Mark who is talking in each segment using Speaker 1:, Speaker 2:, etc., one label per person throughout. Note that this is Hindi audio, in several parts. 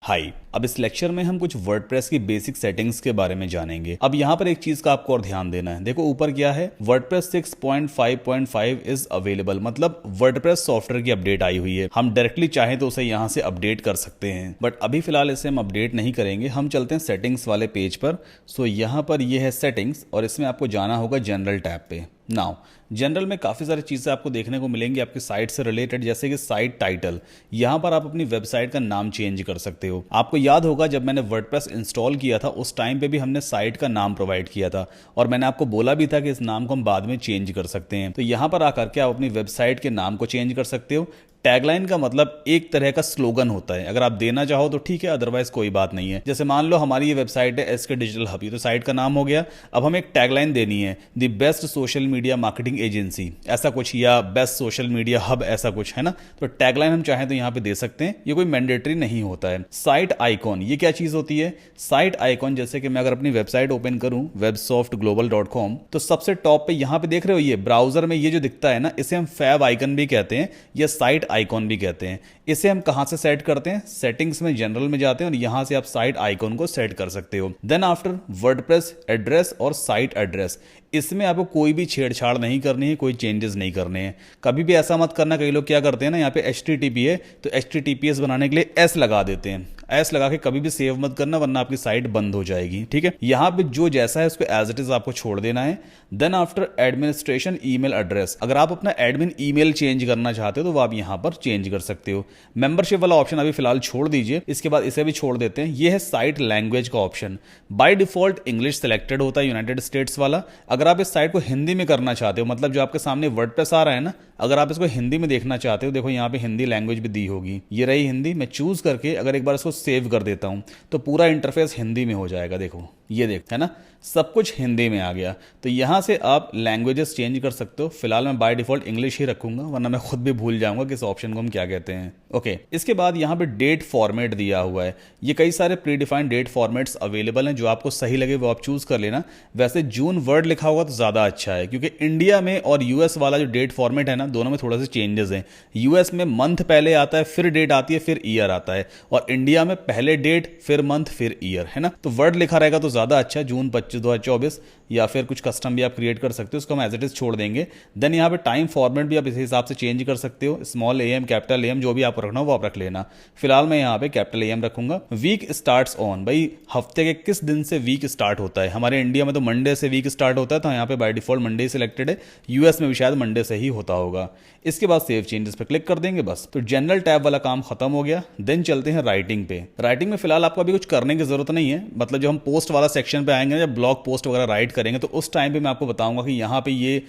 Speaker 1: हाय। अब इस लेक्चर में हम कुछ वर्डप्रेस की बेसिक सेटिंग्स के बारे में जानेंगे। अब यहाँ पर एक चीज का आपको और ध्यान देना है। देखो ऊपर क्या है, वर्डप्रेस 6.5.5 इज अवेलेबल, मतलब वर्डप्रेस सॉफ्टवेयर की अपडेट आई हुई है। हम डायरेक्टली चाहें तो उसे यहाँ से अपडेट कर सकते हैं, बट अभी फिलहाल इसे हम अपडेट नहीं करेंगे। हम चलते हैं सेटिंग्स वाले पेज पर। सो यहाँ पर ये है सेटिंग्स और इसमें आपको जाना होगा जनरल टैब पे। नाउ जनरल में काफ़ी सारी चीज़ें आपको देखने को मिलेंगी आपकी साइट से रिलेटेड, जैसे कि साइट टाइटल। यहाँ पर आप अपनी वेबसाइट का नाम चेंज कर सकते हो। आपको याद होगा जब मैंने वर्डप्रेस इंस्टॉल किया था उस टाइम पे भी हमने साइट का नाम प्रोवाइड किया था और मैंने आपको बोला भी था कि इस नाम को हम बाद में चेंज कर सकते हैं। तो यहाँ पर आकर के आप अपनी वेबसाइट के नाम को चेंज कर सकते हो। टैगलाइन का मतलब एक तरह का स्लोगन होता है, अगर आप देना चाहो तो ठीक है, अदरवाइज कोई बात नहीं है। जैसे मान लो हमारी ये वेबसाइट है एसके डिजिटल हब, ये तो साइट का नाम हो गया। अब हमें एक टैगलाइन देनी है, the best social media marketing agency ऐसा कुछ, या बेस्ट सोशल मीडिया हब ऐसा कुछ, है ना। तो टैगलाइन हम चाहें तो यहाँ पे दे सकते हैं, ये कोई मैंडेटरी नहीं होता है। साइट आइकॉन, ये क्या चीज होती है? साइट आइकॉन जैसे कि मैं अगर अपनी वेबसाइट ओपन करूं websoftglobal.com, तो सबसे टॉप पे यहाँ पे देख रहे हो ये ब्राउजर में ये जो दिखता है ना, इसे हम फैब आइकन भी कहते हैं या साइट आइकॉन भी कहते हैं। इसे हम कहां से सेट करते हैं? सेटिंग्स में जनरल में जाते हैं और यहां से आप साइट आइकॉन को सेट कर सकते हो। देन आफ्टर वर्डप्रेस एड्रेस और साइट एड्रेस, इसमें आपको कोई भी छेड़छाड़ नहीं करनी है, कोई चेंजेस नहीं करने हैं। कभी भी ऐसा मत करना, कई लोग क्या करते हैं ना, यहाँ पे HTTP है तो HTTPS बनाने के लिए S लगा देते हैं। S लगा के कभी भी सेव मत करना, वरना आपकी साइट बंद हो जाएगी। ठीक है, यहाँ पे जो जैसा है उसको एज इट इज आपको छोड़ देना है। Then after administration email address, अगर आप अपना एडमिन ईमेल चेंज करना चाहते हो तो वो आप यहाँ पर चेंज कर सकते हो। मेंबरशिप वाला ऑप्शन अभी फिलहाल छोड़ दीजिए, इसके बाद इसे भी छोड़ देते हैं। ये है साइट लैंग्वेज का option. By default English selected होता है, यूनाइटेड स्टेट्स वाला। अगर आप इस साइट को हिंदी में करना चाहते हो, मतलब जो आपके सामने वर्डप्रेस आ रहा है ना, अगर आप इसको हिंदी में देखना चाहते हो, देखो यहाँ पे हिंदी लैंग्वेज भी दी होगी, ये रही हिंदी। मैं चूज करके अगर एक बार इसको सेव कर देता हूँ तो पूरा इंटरफेस हिंदी में हो जाएगा। देखो ये देख, है ना, सब कुछ हिंदी में आ गया। तो यहाँ से आप लैंग्वेजेस चेंज कर सकते हो। फिलहाल मैं बाय डिफॉल्ट इंग्लिश ही रखूंगा, वरना मैं खुद भी भूल जाऊंगा कि इस ऑप्शन को हम क्या कहते हैं। ओके, इसके बाद यहाँ पे डेट फॉर्मेट दिया हुआ है। ये कई सारे predefined date formats available हैं, जो आपको सही लगे वो आप चूज कर लेना। वैसे जून वर्ड लिखा होगा तो ज्यादा अच्छा है, क्योंकि इंडिया में और यूएस वाला जो डेट फॉर्मेट है ना, दोनों में थोड़ा सा चेंजेस हैं। यूएस में मंथ पहले आता है, फिर डेट आती है, फिर ईयर आता है, और इंडिया में पहले डेट फिर मंथ फिर ईयर, है ना। तो वर्ड लिखा रहेगा तो ज्यादा अच्छा, जून 25 2024, या फिर कुछ कस्टम भी आप क्रिएट कर सकते हो, उसको हम एज इट इज छोड़ देंगे। देन यहाँ पे टाइम फॉर्मेट भी आप इस हिसाब से चेंज कर सकते हो, स्मॉल AM कैपिटल AM जो भी आप रखना हो वो आप रख लेना। फिलहाल मैं यहाँ पे कैपिटल AM रखूंगा। वीक स्टार्ट्स ऑन, भाई हफ्ते के किस दिन से वीक स्टार्ट होता है? हमारे इंडिया में तो मंडे से वीक स्टार्ट होता है, तो यहाँ पे बाय डिफॉल्ट मंडे सिलेक्टेड है। यूएस में भी शायद मंडे से ही होता होगा। इसके बाद सेव चेंजेस पे क्लिक कर देंगे, बस। तो जनरल टैब वाला काम खत्म हो गया। देन चलते हैं राइटिंग पे। राइटिंग में फिलहाल आपको अभी कुछ करने की जरूरत नहीं है, मतलब जब हम पोस्ट वाला सेक्शन पे आएंगे, जब ब्लॉग पोस्ट वगैरह राइट करेंगे, तो उस टाइम पे मैं आपको बताऊंगा कि यहाँ पे ये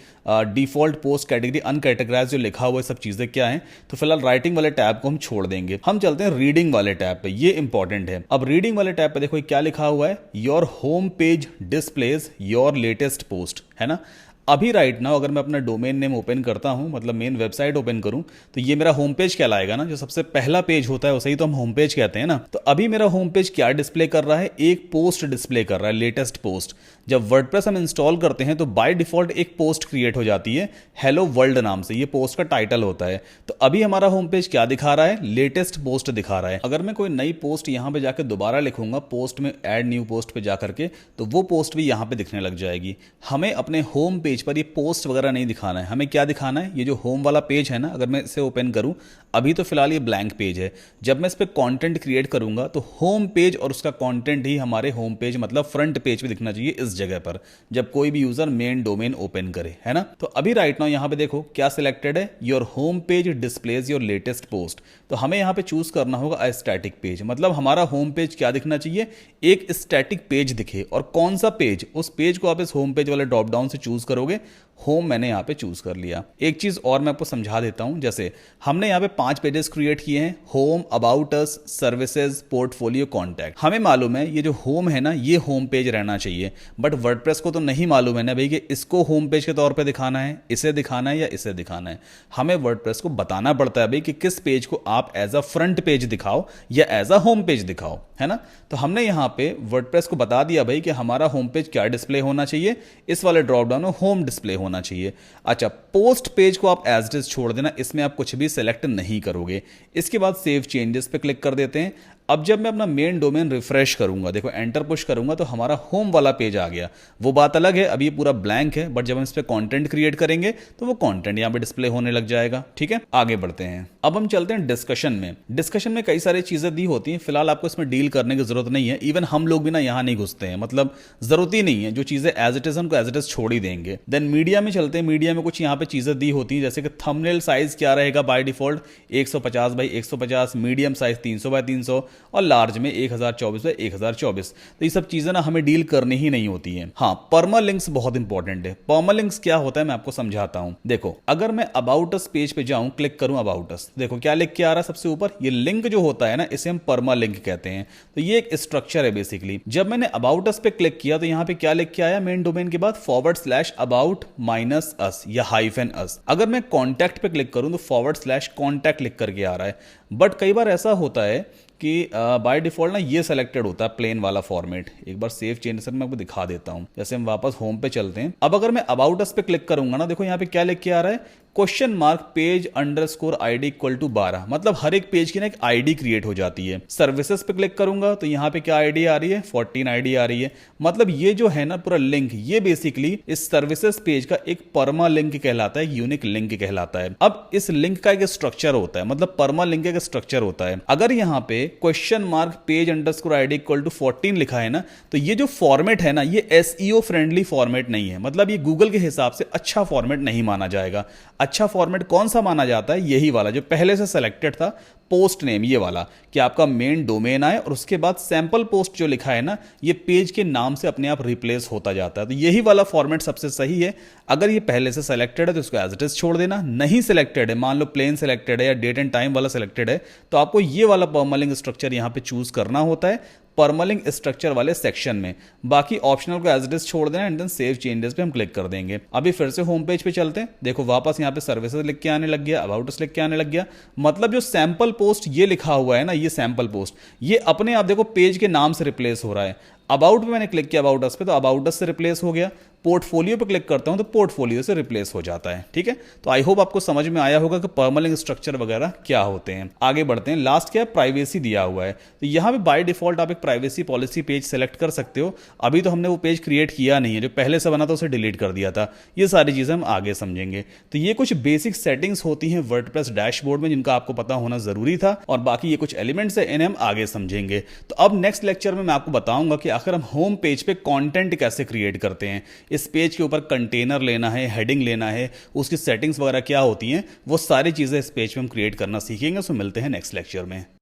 Speaker 1: डिफॉल्ट पोस्ट कैटेगरी अनकैटेगराइज जो लिखा हुआ है, सब चीजें क्या है। तो फिलहाल राइटिंग वाले टैब को हम छोड़ देंगे। हम चलते हैं रीडिंग वाले टैब पे, ये इंपॉर्टेंट है। अब रीडिंग वाले टैब पे देखो क्या लिखा हुआ है, your home page displays your latest post, है ना। अभी राइट नाउ अगर मैं अपना डोमेन नेम ओपन करता हूं, मतलब मेन वेबसाइट ओपन करूं, तो ये मेरा होम पेज कहलाएगा ना। जो सबसे पहला पेज होता है उसे ही तो हम होम पेज कहते हैं ना। तो अभी मेरा होम पेज क्या डिस्प्ले कर रहा है? एक पोस्ट डिस्प्ले कर रहा है, लेटेस्ट पोस्ट। जब वर्डप्रेस हम इंस्टॉल करते हैं तो बाय डिफॉल्ट एक पोस्ट क्रिएट हो जाती है हेलो वर्ल्ड नाम से, ये पोस्ट का टाइटल होता है। तो अभी हमारा होम पेज क्या दिखा रहा है? लेटेस्ट पोस्ट दिखा रहा है। अगर मैं कोई नई पोस्ट यहां पे जाकर दोबारा लिखूंगा, पोस्ट में ऐड न्यू पोस्ट पे जाकर के, तो वो पोस्ट भी यहां पे दिखने लग जाएगी। हमें अपने होम पेज पर ये पोस्ट वगैरह नहीं दिखाना है, हमें क्या दिखाना है? ये जो होम वाला पेज है ना, अगर मैं इसे ओपन करूं, अभी तो फिलहाल ये ब्लैंक पेज है। जब मैं इस पे कंटेंट क्रिएट करूंगा तो होम पेज और उसका कंटेंट ही हमारे होम पेज मतलब फ्रंट पेज पे दिखना चाहिए, इस जगह पर, जब कोई भी यूजर मेन डोमेन ओपन करे, है ना। तो अभी राइट नाउ यहां पे देखो क्या सिलेक्टेड है, your home page displays your latest post. तो हमें यहां पे चूज करना होगा अ स्टैटिक पेज, मतलब हमारा होम पेज क्या दिखना चाहिए? एक स्टैटिक पेज दिखे। और कौन सा पेज? उस पेज को आप इस होम पेज वाले ड्रॉप डाउन से चूज करोगे। होम मैंने यहाँ पे चूज कर लिया। एक चीज और मैं आपको समझा देता हूं, जैसे हमने यहाँ पे 5 पेजेस क्रिएट किए हैं, home, about us, services, portfolio, contact. हमें मालूम है ये जो होम है ना, ये होम पेज रहना चाहिए, बट वर्डप्रेस को तो नहीं मालूम है ना भाई कि इसको होम पेज के तौर पे दिखाना है, इसे दिखाना है या इसे दिखाना है। हमें वर्डप्रेस को बताना पड़ता है भाई कि किस पेज को आप एज अ फ्रंट पेज दिखाओ या एज अ होम पेज दिखाओ, है ना। तो हमने यहाँ पे वर्डप्रेस को बता दिया भाई कि हमारा होम पेज क्या डिस्प्ले होना चाहिए, इस वाले ड्रॉप डाउन में होम डिस्प्ले होना चाहिए। अच्छा, पोस्ट पेज को आप एज इट इज छोड़ देना, इसमें आप कुछ भी सेलेक्ट नहीं करोगे। इसके बाद सेव चेंजेस पे क्लिक कर देते हैं। अब जब मैं अपना मेन डोमेन रिफ्रेश करूंगा, देखो एंटर पुश करूंगा तो हमारा होम वाला पेज आ गया। वो बात अलग है, अभी ये पूरा ब्लैंक है, बट जब हम इस पर कंटेंट क्रिएट करेंगे तो वो कंटेंट यहाँ पे डिस्प्ले होने लग जाएगा। ठीक है, आगे बढ़ते हैं। अब हम चलते हैं डिस्कशन में। डिस्कशन में कई सारी चीजें दी होती हैं, फिलहाल आपको इसमें डील करने की जरूरत नहीं है। इवन हम लोग भी ना यहाँ नहीं घुसते हैं, मतलब जरूरत ही नहीं है। जो चीजें एज इट इज उनको एज इट इज छोड़ ही देंगे। देन मीडिया में चलते हैं। मीडिया में कुछ यहाँ पे चीजें दी होती हैं, जैसे कि थंबनेल साइज क्या रहेगा by default 150 by 150, medium size 300 by 300 और लार्ज में 1024 बाय 1024। तो ये सब चीजें ना हमें डील करनी ही नहीं होती है। हाँ, परमालिंक्स बहुत इंपॉर्टेंट है। परमालिंक्स क्या होता है मैं आपको समझाता हूं। देखो, अगर मैं अबाउट अस पेज पे जाऊं, क्लिक करूं अबाउट अस, देखो क्या लिख के आ रहा है सबसे ऊपर, ये लिंक जो होता है ना, इसे हम परमालिंक कहते हैं। तो ये एक स्ट्रक्चर है बेसिकली। जब मैंने अबाउट अस पे क्लिक किया तो यहां पे क्या लिख के आया मेन डोमेन के बाद, /about -us या -us। अगर मैं कॉन्टैक्ट पे क्लिक करूं तो /contact लिख करके आ रहा है। बट कई बार ऐसा होता है कि बाय डिफॉल्ट ना ये सेलेक्टेड होता है प्लेन वाला फॉर्मेट। एक बार सेव चेंज से मैं आपको दिखा देता हूं। जैसे हम वापस होम पे चलते हैं। अब अगर मैं अबाउट अस पे क्लिक करूंगा ना, देखो यहाँ पे क्या लिख के आ रहा है, $पेज_ID = 12। मतलब हर एक पेज की ना एक आईडी क्रिएट हो जाती है। सर्विसेज पे क्लिक करूंगा तो यहाँ पे क्या आईडी आ रही है, 14 आईडी आ रही है। मतलब ये जो है ना पूरा लिंक, ये बेसिकली इस सर्विसेज पेज का एक परमा लिंक कहलाता है, यूनिक लिंक कहलाता है। अब इस लिंक का एक स्ट्रक्चर होता है, मतलब परमा लिंक का एक स्ट्रक्चर होता है। अगर यहाँ पे $पेज_ID = 14 लिखा है ना, तो ये जो फॉर्मेट है ना, ये SEO फ्रेंडली फॉर्मेट नहीं है। मतलब ये गूगल के हिसाब से अच्छा फॉर्मेट नहीं माना जाएगा। अच्छा फॉर्मेट कौन सा माना जाता है, यही वाला जो पहले से सेलेक्टेड था, पोस्ट नेम, ये वाला, कि आपका मेन डोमेन आए और उसके बाद सैंपल पोस्ट जो लिखा है ना, ये पेज के नाम से अपने आप रिप्लेस होता जाता है। तो यही वाला फॉर्मेट सबसे सही है। अगर ये पहले से सेलेक्टेड है तो इसको एज इट इज छोड़ देना। नहीं सेलेक्टेड है, मान लो प्लेन सेलेक्टेड है या डेट एंड टाइम वाला सेलेक्टेड है, तो आपको ये वाला परमालिंक स्ट्रक्चर यहां पे चूज करना होता है परमालिंक स्ट्रक्चर वाले सेक्शन में। बाकी ऑप्शनल को एज इट इज छोड़ देना एंड देन सेव चेंजेस पे हम क्लिक कर देंगे। अभी फिर से होम पेज पे चलते हैं। देखो वापस यहाँ पे सर्विसेज लिख के आने लग गया, अबाउट अस लिख के आने लग गया। मतलब जो सैंपल पोस्ट ये लिखा हुआ है ना, ये सैंपल पोस्ट, ये अपने आप देखो पेज के नाम से रिप्लेस हो रहा है। अबाउट पे मैंने क्लिक किया अबाउट अस पे, तो अबाउट अस से रिप्लेस हो गया। पोर्टफोलियो पे क्लिक करता हूं तो पोर्टफोलियो से रिप्लेस हो जाता है। ठीक है, तो आई होप आपको समझ में आया होगा कि परमालिंक स्ट्रक्चर वगैरह क्या होते हैं। आगे बढ़ते हैं। लास्ट क्या है, प्राइवेसी दिया हुआ है। तो यहां पे बाय डिफॉल्ट आप एक प्राइवेसी पॉलिसी पेज सेलेक्ट कर सकते हो। अभी तो हमने वो पेज क्रिएट किया नहीं है, जो पहले से बना था उसे डिलीट कर दिया था। ये सारी चीजें हम आगे समझेंगे। तो ये कुछ बेसिक सेटिंग्स होती हैं वर्डप्रेस डैशबोर्ड में, जिनका आपको पता होना जरूरी था। और बाकी ये कुछ एलिमेंट्स है, इन्हें हम आगे समझेंगे। तो अब नेक्स्ट लेक्चर में मैं आपको बताऊंगा कि आखिर हम होम पेज पे कंटेंट कैसे क्रिएट करते हैं। इस पेज के ऊपर कंटेनर लेना है, हेडिंग लेना है, उसकी सेटिंग्स वगैरह क्या होती हैं, वो सारी चीजें इस पेज पे हम क्रिएट करना सीखेंगे। सो मिलते हैं नेक्स्ट लेक्चर में।